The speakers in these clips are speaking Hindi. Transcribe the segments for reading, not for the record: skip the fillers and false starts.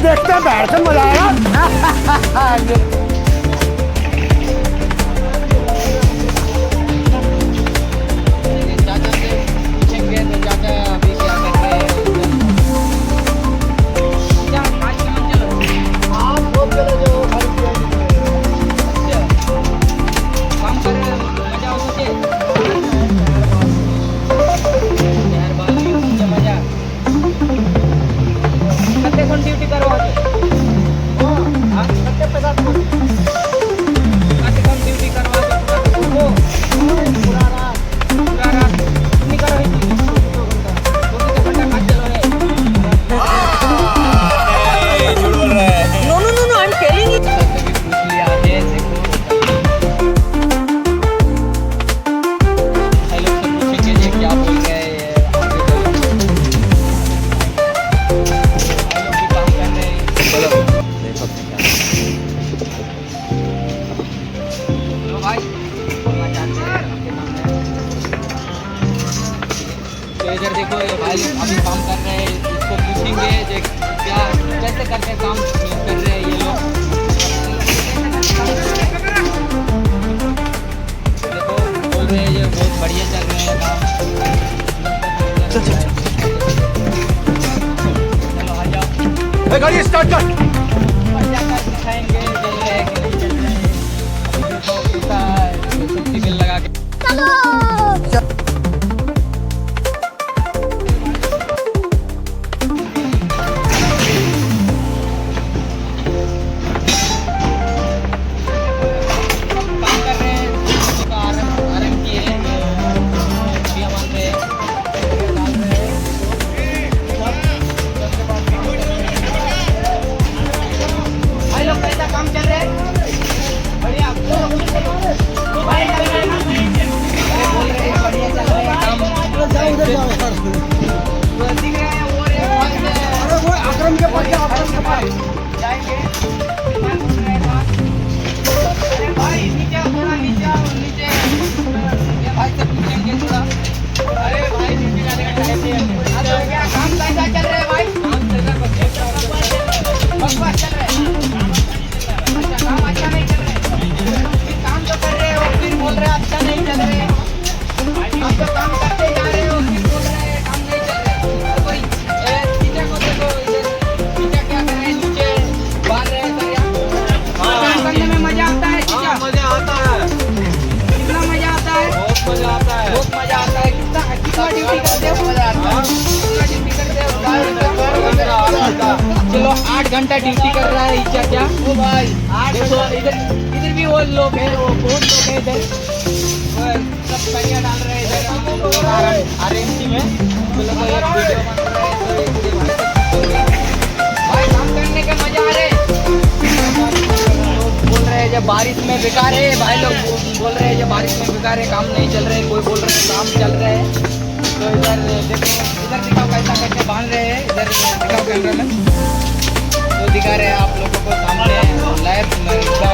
देखते हैं, बैठ कर मजा आएगा। ड्यूटी करवा ड्यूटी करवा तो इधर देखो ये भाई अभी काम कर रहे हैं, इसको पूछेंगे जो क्या कैसे करके काम कर रहे हैं ये लोग। देखो बोल रहे हैं ये बहुत बढ़िया चल रहे हैं काम। चलो आ जाओ, गाड़ी स्टार्ट कर। मजा कर दिखाएंगे चल रहे हैं कि नहीं चल रहे हैं। देखो कैसा सेफ्टी बेल्ट लगा के चलो 8 घंटा ड्यूटी कर रहा है इच्छा क्या ओ भाई 8 इधर भी वो लोग हैं, वो बहुत लोग हैं इधर सब पैसा डाल रहे हैं इधर आरएमसी में। चलो तो एक वीडियो बन रहा है भाई, काम करने के मजा आ रहे। बोल रहे हैं जब बारिश में बेकार है, भाई लोग बोल रहे हैं जब बारिश में बेकार है, काम नहीं चल रहे, कोई बोल रहे हैं काम चल रहे हैं। तो इधर देखो, इधर दिखाओ कैसा करके बांध रहे हैं, इधर दिखाओ कैमरा में, तो दिखा रहे हैं आप लोगों को सामने लाइव कैमरा ऐसा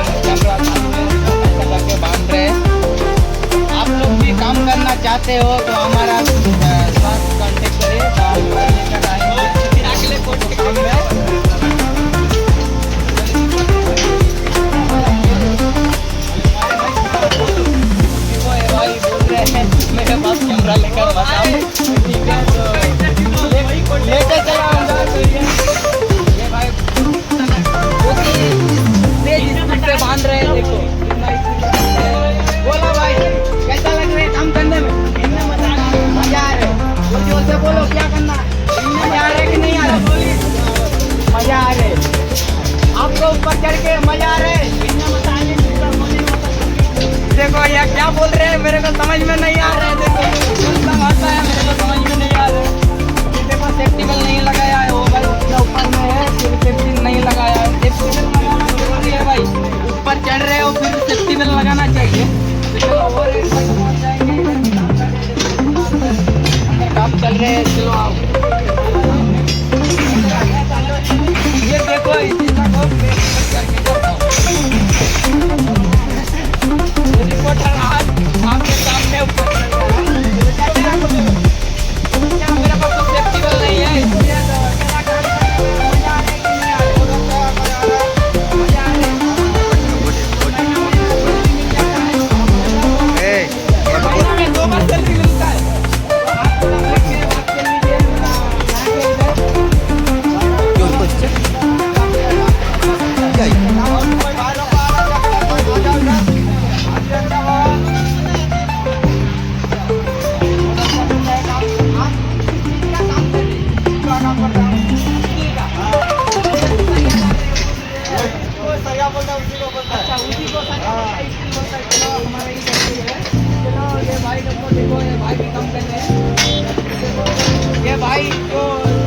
करके बांध रहे हैं। आप लोग भी काम करना चाहते हो तो हमारा साथ कांटेक्ट करिए, लेकर आएंगे अगले कोर्ट के काम में। भाई बोल रहे हैं मेरे पास कैमरा लेकर बताओ, ठीक है तो लेके चला अंदर। ये भाई तेज स्पीड से बांध रहे हैं, देखो बोलो भाई कैसा लग रहा है काम करने में? मजा आ रहा है, जोर जोर से बोलो क्या करना, मजा आ रहा है कि नहीं आ रहा? मजा आ रहा है आपको, ऊपर चढ़ के मजा आ रहा है। देखो ये क्या बोल रहे हैं, मेरे को समझ में नहीं आ रहा है। देखो कौन भाषा है, मेरे को समझ में नहीं आ रहा है। देखो सेफ्टी बेल्ट नहीं लगाया है, वो भाई ऊपर में है, फिर सेफ्टी नहीं लगाया है। सेफ्टी बेल्ट लगाना जरूरी है भाई, ऊपर चढ़ रहे हो फिर सेफ्टी बेल्ट लगाना चाहिए। तो चलो और एक तक पहुँच जाएंगे, अंदर काम चल रहे हैं। चलो आओ, ये देखो इसी रिपोर्टर आपके सामने ऊपर मेरे पास तो सेफ्टी बेल्ट नहीं है, इसलिए भाई भी काम कर रहे हैं। ये भाई जो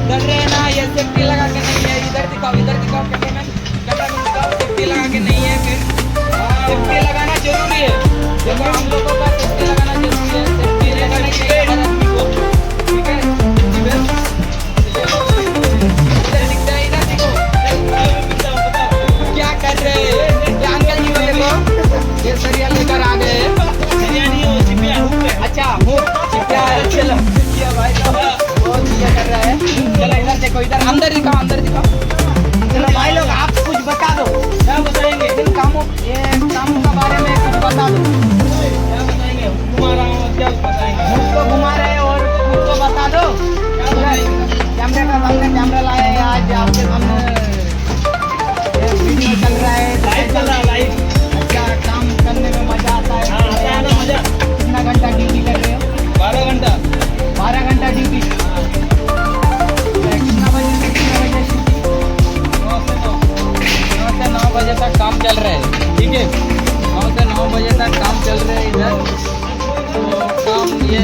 डर रहे हैं ना, ये सेफ्टी लगा के नहीं है। इधर दिखाओ कैमरामैन दिखाओ, सेफ्टी लगा के नहीं है। फिर सेफ्टी लगाना जरूरी है। देखो हम लोगों का सेफ्टी लगाना जरूरी है। सेफ्टी लगाने के लिए हर आदमी को, ठीक है। इधर दिखता है, इधर देखो क्या कर रहे हैं। ये अंकल जी को देखो, ये सरिया लेकर आ गए। अच्छा हूँ चिपिया है। चलो चिपिया भाई बहुत ये कर रहा है। चलो इधर देखो, इधर अंदर दिखाओ। चलो भाई लोग आप कुछ बता दो। क्या बताएंगे? इन कामों का बारे में कुछ बता दो। क्या बताएंगे? क्या बताएंगे? मुझको घुमा रहे हैं और मुझको बता दो। कैमरे का सामने कैमरा लाए हैं आज आपके सामने। वीडियो चल रहा है, लाइव। अच्छा, काम करने में मजा आता है। मजा। कितना घंटा ड्यूटी कर रहे हो? 12 घंटा। 12 घंटा ड्यूटी। कितना बजे से कितना बजे? 9 से 9 बजे तक काम चल रहा है, ठीक है। 9 से 9 बजे तक काम चल रहा है इधर। तो काम ये